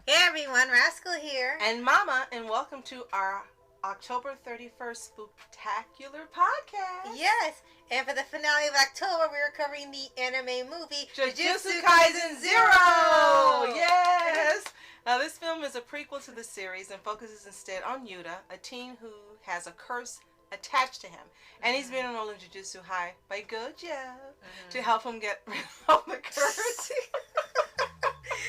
Hey everyone, Rascal here. And Mama, and welcome to our October 31st Spooktacular podcast. Yes, and for the finale of October, we are covering the anime movie Jujutsu Kaisen 0! Yes! Now, this film is a prequel to the series and focuses instead on Yuta, a teen who has a curse attached to him. And he's been enrolled in Jujutsu High by Gojo to help him get rid of the curse.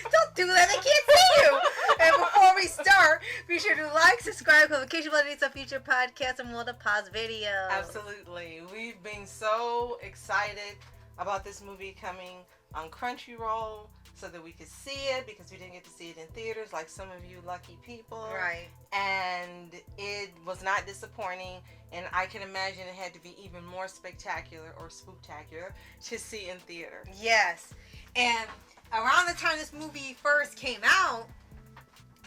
Don't do that, they can't see you! And before we start, be sure to like, subscribe, notification button for future podcasts, and we'll pause video. Absolutely. We've been so excited about this movie coming on Crunchyroll so that we could see it, because we didn't get to see it in theaters like some of you lucky people. Right. And it was not disappointing, and I can imagine it had to be even more spectacular or spooktacular to see in theater. Yes. And around the time this movie first came out,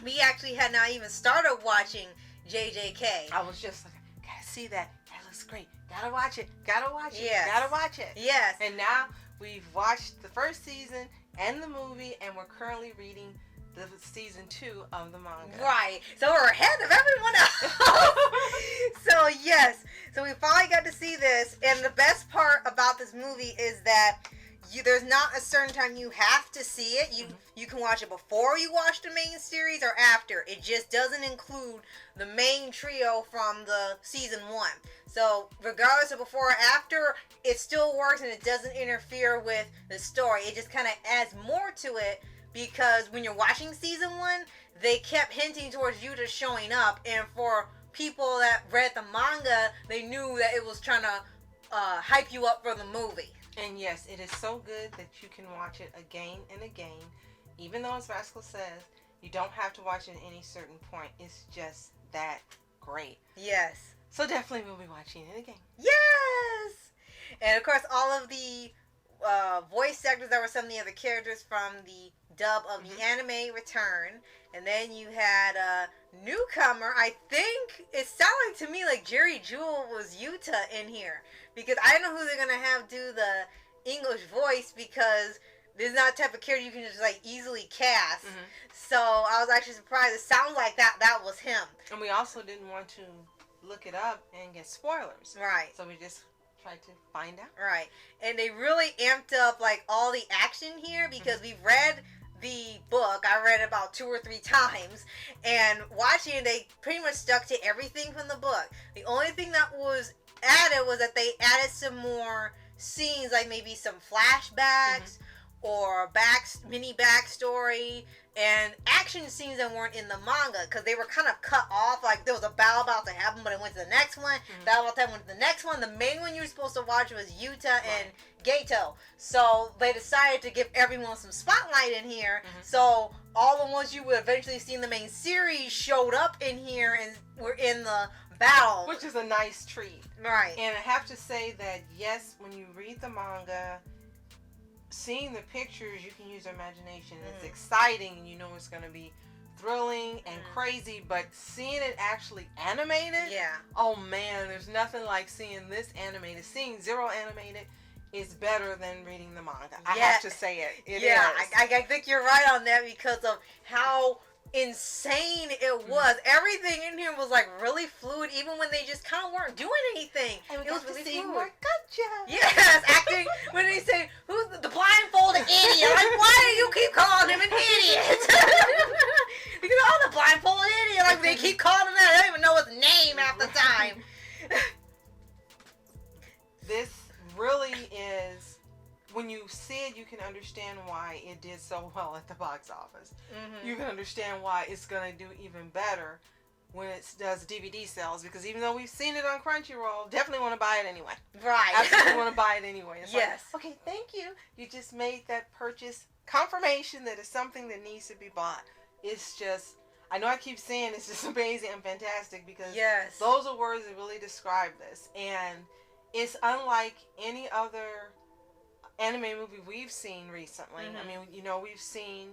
we actually had not even started watching JJK. I was just like, gotta see that. That looks great. Gotta watch it. Gotta watch it. Yes. Gotta watch it. Yes. And now we've watched the first season and the movie, and we're currently reading the season 2 of the manga. Right. So we're ahead of everyone else. So yes. So we finally got to see this, and the best part about this movie is that there's not a certain time you have to see it. You can watch it before you watch the main series or after. It just doesn't include the main trio from the season 1. So regardless of before or after, it still works and it doesn't interfere with the story. It just kind of adds more to it, because when you're watching season 1, they kept hinting towards Yuta showing up, and for people that read the manga, they knew that it was trying to hype you up for the movie. And yes, it is so good that you can watch it again and again. Even though, as Rascal says, you don't have to watch it at any certain point. It's just that great. Yes. So definitely we'll be watching it again. Yes! And of course, all of the voice actors that were some of the other characters from the dub of the anime return. And then you had a newcomer. I think it sounded to me like Jerry Jewell was Yuta in here, because I don't know who they're gonna have do the English voice, because there's not a type of character you can just like easily cast. So I was actually surprised. It sounds like that was him. And we also didn't want to look it up and get spoilers. Right. So we just tried to find out. Right. And they really amped up like all the action here, because we've read the book. I read it about 2 or 3 times, and watching it, they pretty much stuck to everything from the book. The only thing that was added was that they added some more scenes, like maybe some flashbacks or mini backstory and action scenes that weren't in the manga, because they were kind of cut off. Like there was a battle about to happen, but it went to the next one. Battle about to happen, went to the next one. The main one you were supposed to watch was Yuta and Gojo. So they decided to give everyone some spotlight in here. So all the ones you would eventually see in the main series showed up in here and were in the battle, which is a nice treat. Right. And I have to say that yes, when you read the manga, seeing the pictures, you can use your imagination. It's exciting, and you know it's going to be thrilling and crazy, but seeing it actually animated, oh man, there's nothing like seeing this animated. Seeing Zero animated is better than reading the manga. I have to say it. It is. I think you're right on that, because of how insane it was. Everything in here was like really fluid, even when they just kind of weren't doing anything. And we it was got to really see fluid. more Gojo. Yes, acting when they say, "Who's the blindfolded idiot?" Like, why do you keep calling him an idiot? Because the blindfolded idiot. Like they keep calling him that. I don't even know his name half the time. This really is, when you see it, you can understand why it did so well at the box office. You can understand why it's going to do even better when it does DVD sales, because even though we've seen it on Crunchyroll, definitely want to buy it anyway. Right. Absolutely want to buy it anyway. It's yes. Like, okay, thank you. You just made that purchase confirmation that it's something that needs to be bought. It's just, I know I keep saying it's just amazing and fantastic, because those are words that really describe this. And it's unlike any other anime movie we've seen recently. I mean, you know, we've seen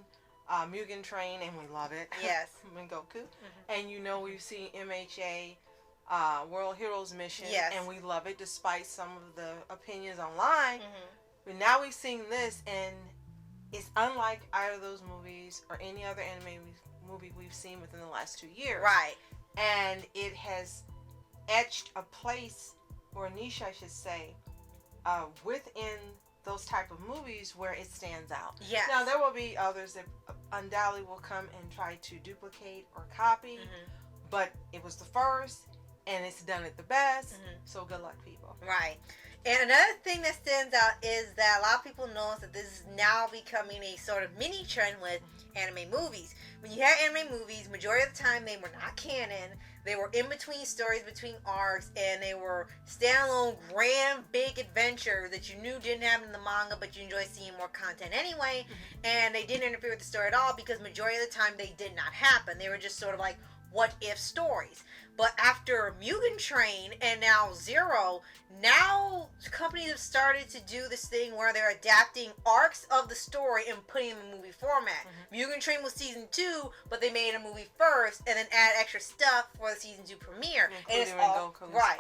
Mugen Train, and we love it. Yes. Goku. And you know, we've seen MHA, World Heroes Mission, and we love it despite some of the opinions online. But now we've seen this, and it's unlike either of those movies or any other anime movie we've seen within the last 2 years. Right. And it has etched a place, or a niche, I should say, within those type of movies where it stands out. Yes. Now, there will be others that undoubtedly will come and try to duplicate or copy, but it was the first, and it's done it the best, so good luck, people. Right. And another thing that stands out is that a lot of people know that this is now becoming a sort of mini trend with anime movies. When you had anime movies, majority of the time they were not canon. They were in between stories, between arcs, and they were standalone, grand, big adventure that you knew didn't happen in the manga, but you enjoyed seeing more content anyway. And they didn't interfere with the story at all because majority of the time they did not happen. They were just sort of like what if stories. But after Mugen Train and now Zero, now companies have started to do this thing where they're adapting arcs of the story and putting them in movie format. Mugen Train was season 2, but they made a movie first and then add extra stuff for the season 2 premiere. And it's all right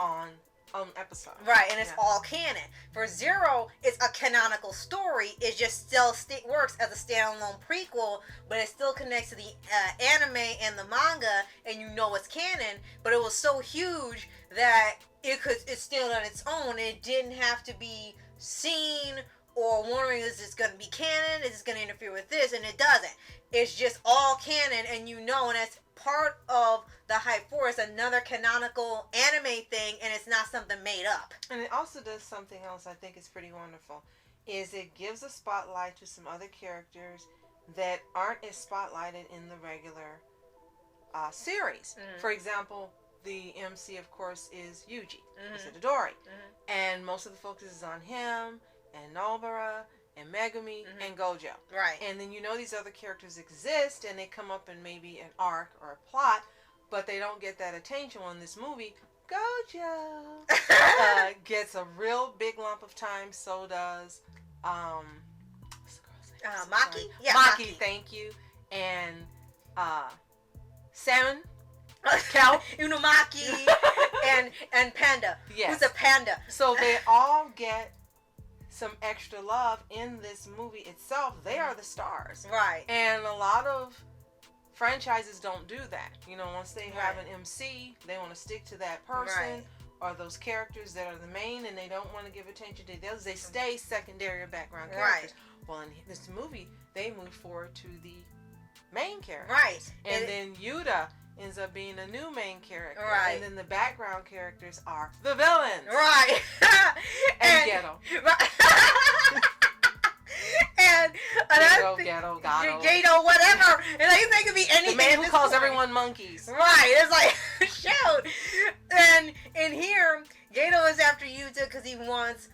on episode. Right, and it's all canon. For Zero, it's a canonical story. It just still works as a standalone prequel, but it still connects to the anime and the manga, and you know it's canon. But it was so huge that it stood on its own. It didn't have to be seen or wondering, is this going to be canon? Is this going to interfere with this? And it doesn't. It's just all canon, and you know, and it's part of the Hype Force, another canonical anime thing, and it's not something made up. And it also does something else I think is pretty wonderful, is it gives a spotlight to some other characters that aren't as spotlighted in the regular series. For example, the MC, of course, is Yuji, Isidori, and most of the focus is on him, and Nobara, and Megumi, and Gojo. Right. And then you know these other characters exist, and they come up in maybe an arc or a plot, but they don't get that attention. Well, in this movie, Gojo gets a real big lump of time. So does what's the girl's name? Maki? Yeah, Maki, thank you. And Salmon, Kelp, Unumaki, and Panda. Yes. Who's a panda? So they all get some extra love in this movie itself. They are the stars. Right. And a lot of franchises don't do that. You know, once they have an MC, they want to stick to that person or those characters that are the main, and they don't want to give attention to the others. They stay secondary or background characters. Well, in this movie, they move forward to the main character. Right. And then Yuta ends up being a new main character. Right. And then the background characters are the villains. Right. and Ghetto. And another Ghetto, whatever. And they could be anything. The man who calls everyone monkeys. Right. It's like, shoot. And in here, Gato is after Yuta because he wants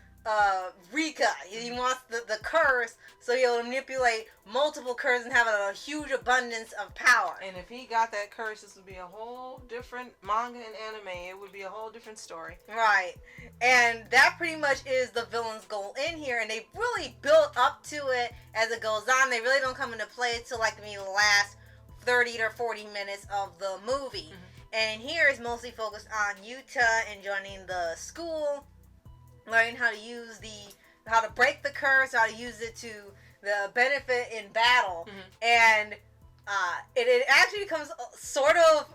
Rika. He wants the curse, so he'll manipulate multiple curses and have a huge abundance of power. And if he got that curse, this would be a whole different manga and anime. It would be a whole different story. Right. And that pretty much is the villain's goal in here, and they really built up to it as it goes on. They really don't come into play until like maybe the last 30 or 40 minutes of the movie. And here is mostly focused on Yuta and joining the school, learning how to break the curse, how to use it to the benefit in battle. And it actually becomes sort of,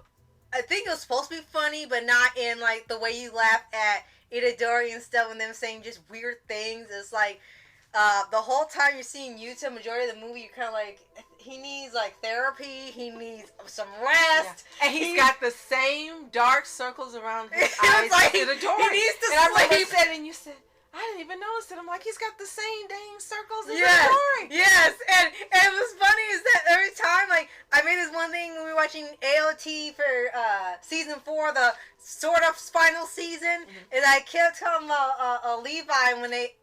I think it was supposed to be funny, but not in like the way you laugh at Itadori and stuff and them saying just weird things. It's like the whole time you're seeing Yuta, majority of the movie, you're kind of like, he needs like therapy, he needs some rest. Yeah. And he's got the same dark circles around his eyes like, as Itadori. He needs to and I remember sleep. you said, and you said, I didn't even notice it. I'm like, he's got the same dang circles as Yes, Itadori. yes. And what's funny is that every time, like, I made this one thing when we were watching AOT for season 4, the sort of final season, is I kept telling Levi when they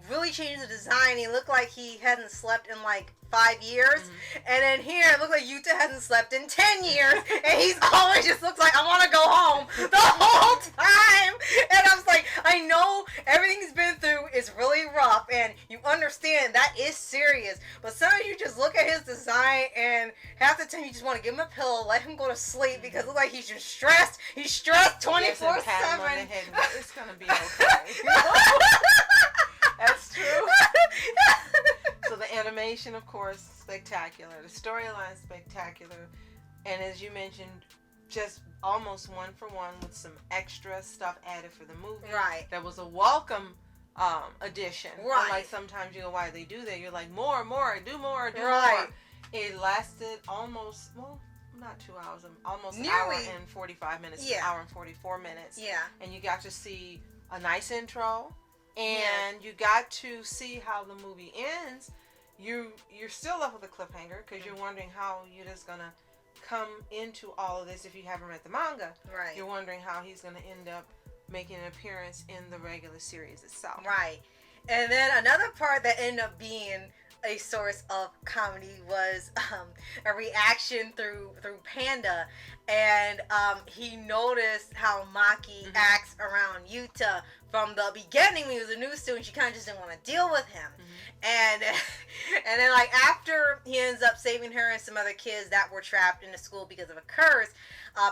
really changed the design, he looked like he hadn't slept in like 5 years. And then here it looked like Yuta hasn't slept in 10 years, and he's always just looks like I want to go home the whole time. And I was like, I know everything he's been through is really rough, and you understand that is serious, but sometimes you just look at his design and half the time you just want to give him a pillow, let him go to sleep, because it looks like he's just stressed. He's stressed 24/7. It's gonna be okay. That's true. So the animation, of course, spectacular. The storyline, spectacular. And as you mentioned, just almost one for one with some extra stuff added for the movie. Right. That was a welcome addition. Right. Unlike sometimes you go, why they do that? You're like, more, do more. Right. It lasted almost, well, not 2 hours, almost an Nearly. hour and 45 minutes, Yeah. an hour and 44 minutes. Yeah. And you got to see a nice intro, and you got to see how the movie ends. You're still left with a cliffhanger because you're wondering how Yuta's gonna come into all of this if you haven't read the manga. Right. You're wondering how he's gonna end up making an appearance in the regular series itself. Right. And then another part that ended up being a source of comedy was a reaction through Panda, and he noticed how Maki acts around Yuta from the beginning when he was a new student. She kind of just didn't want to deal with him, and then like after he ends up saving her and some other kids that were trapped in the school because of a curse,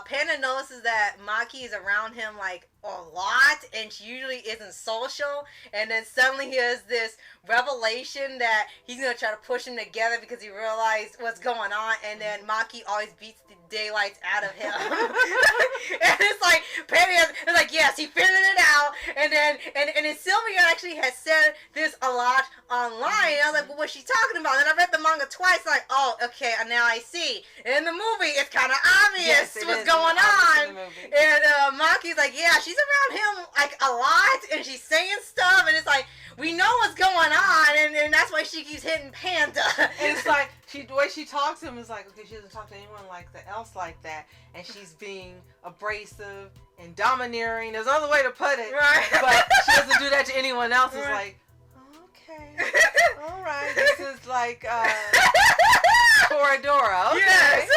Panda notices that Maki is around him like a lot, and she usually isn't social, and then suddenly he has this revelation that he's gonna try to push them together because he realized what's going on, and then Maki always beats the daylights out of him. And it's like Penny is like, yes, he figured it out, and then Sylvia actually has said this a lot online. And I was like, well, what's she talking about? And I read the manga twice, like, oh, okay, now I see. In the movie, it's kind of obvious what's going on. And Maki's like, yeah, she's around him like a lot, and she's saying stuff, and it's like, we know what's going on, and that's why she keeps hitting Panda. And it's like, the way she talks to him is like, okay, she doesn't talk to anyone else like that, and she's being abrasive and domineering. There's another way to put it, right? But she doesn't do that to anyone else. It's like, okay, all right, this is like Toradora. Okay. Yes.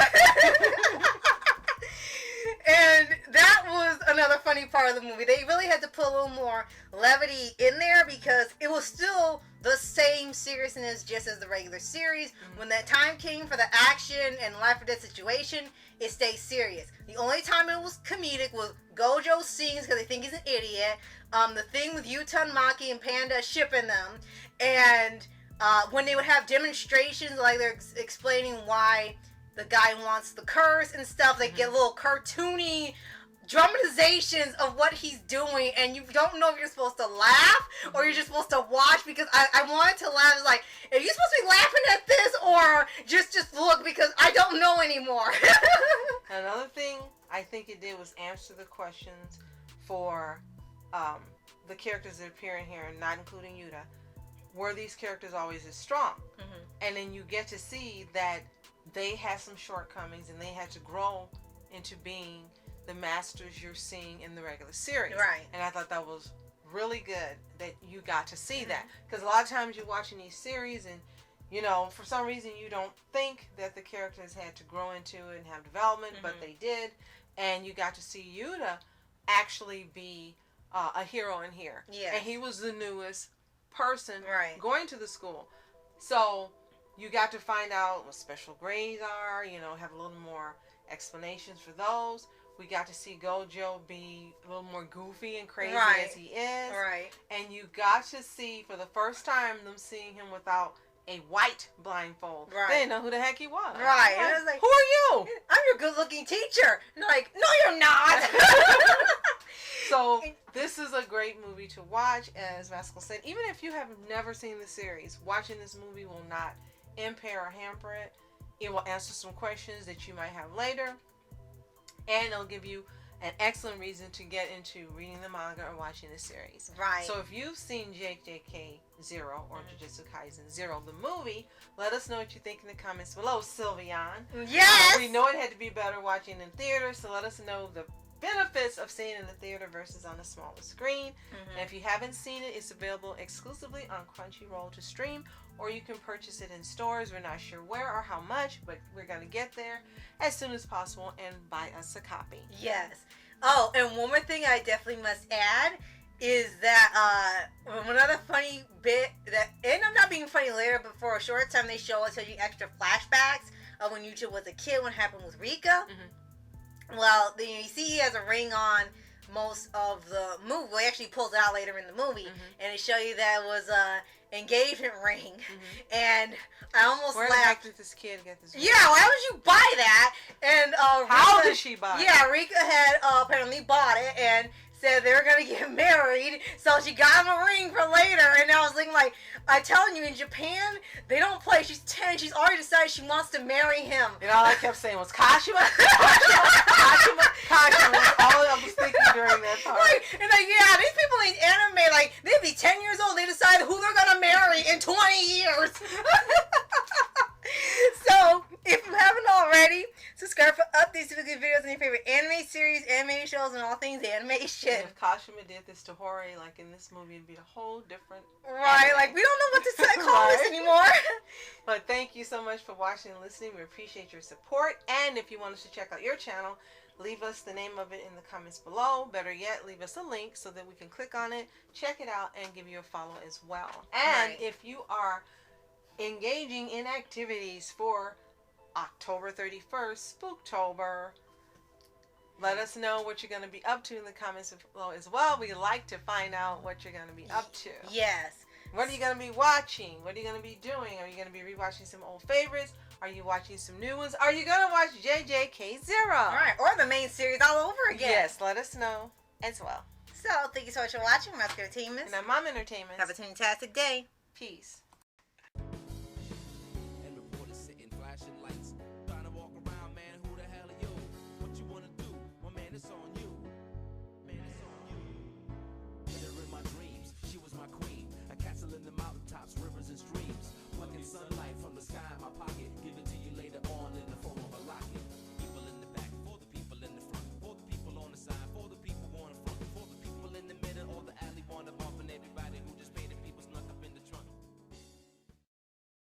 And that was another funny part of the movie. They really had to put a little more levity in there because it was still the same seriousness just as the regular series. When that time came for the action and life or death situation, it stayed serious. The only time it was comedic was Gojo sings because they think he's an idiot. The thing with Yuta and Maki and Panda shipping them. And when they would have demonstrations, like they're explaining why the guy wants the curse and stuff, they get little cartoony dramatizations of what he's doing, and you don't know if you're supposed to laugh or you're just supposed to watch, because I wanted to laugh. It's like, are you supposed to be laughing at this or just look, because I don't know anymore. Another thing I think it did was answer the questions for the characters that appear in here, not including Yuta. Were these characters always as strong? And then you get to see that they had some shortcomings and they had to grow into being the masters you're seeing in the regular series. Right. And I thought that was really good that you got to see that. Because a lot of times you're watching these series and, you know, for some reason you don't think that the characters had to grow into it and have development, but they did. And you got to see Yuta actually be a hero in here. Yes. And he was the newest person going to the school. So you got to find out what special grades are, you know, have a little more explanations for those. We got to see Gojo be a little more goofy and crazy as he is. Right. And you got to see, for the first time, them seeing him without a white blindfold. Right. They didn't know who the heck he was. Right. Like, and I was like, who are you? I'm your good-looking teacher. And they're like, no, you're not. So this is a great movie to watch, as Vasco said. Even if you have never seen the series, watching this movie will not impair or hamper it. It will answer some questions that you might have later, and it'll give you an excellent reason to get into reading the manga or watching the series. Right. So if you've seen JJK 0 or Jujutsu Kaisen 0, the movie, let us know what you think in the comments below, Sylvian. Yes! We know it had to be better watching in theater, so let us know the benefits of seeing it in the theater versus on a smaller screen. And if you haven't seen it, it's available exclusively on Crunchyroll to stream, or you can purchase it in stores. We're not sure where or how much, but we're going to get there as soon as possible and buy us a copy. Yes. Oh, and one more thing I definitely must add is that another funny bit that, and I'm not being funny later, but for a short time they show us you extra flashbacks of when Yuta was a kid, what happened with Rika. Well, then you see he has a ring on most of the movie. Well, he actually pulls it out later in the movie, and they show you that it was engagement ring, and I almost Where laughed. did this kid get this ring? Yeah, why would you buy that? And how did she buy it? Yeah, Rika had apparently bought it and said they were gonna get married, so she got him a ring for later. And I was thinking, like, I'm telling you, in Japan, they don't play. She's 10. She's already decided she wants to marry him. And all I kept saying was Kashima, Kashima, Kashima. All I was thinking during that part. Like, and like, yeah, these people in anime, like, they'd be 10 years old. They decide who they're gonna marry in 20 years. So, if you haven't already, subscribe for updates to good videos on your favorite anime series, anime shows, and all things animation. And if Kashima did this to Hori, like in this movie, it'd be a whole different. Right, anime. like we don't know what to call this anymore. But thank you so much for watching and listening. We appreciate your support. And if you want us to check out your channel, leave us the name of it in the comments below. Better yet, leave us a link so that we can click on it, check it out, and give you a follow as well. And if you are engaging in activities for October 31st, Spooktober, let us know what you're going to be up to in the comments below as well. We like to find out what you're going to be up to. Yes. What are you going to be watching? What are you going to be doing? Are you going to be rewatching some old favorites? Are you watching some new ones? Are you going to watch JJK0? Alright, or the main series all over again. Yes, let us know as well. So, thank you so much for watching. I'm Entertainment. And I'm Mom Entertainment. Have a fantastic day. Peace.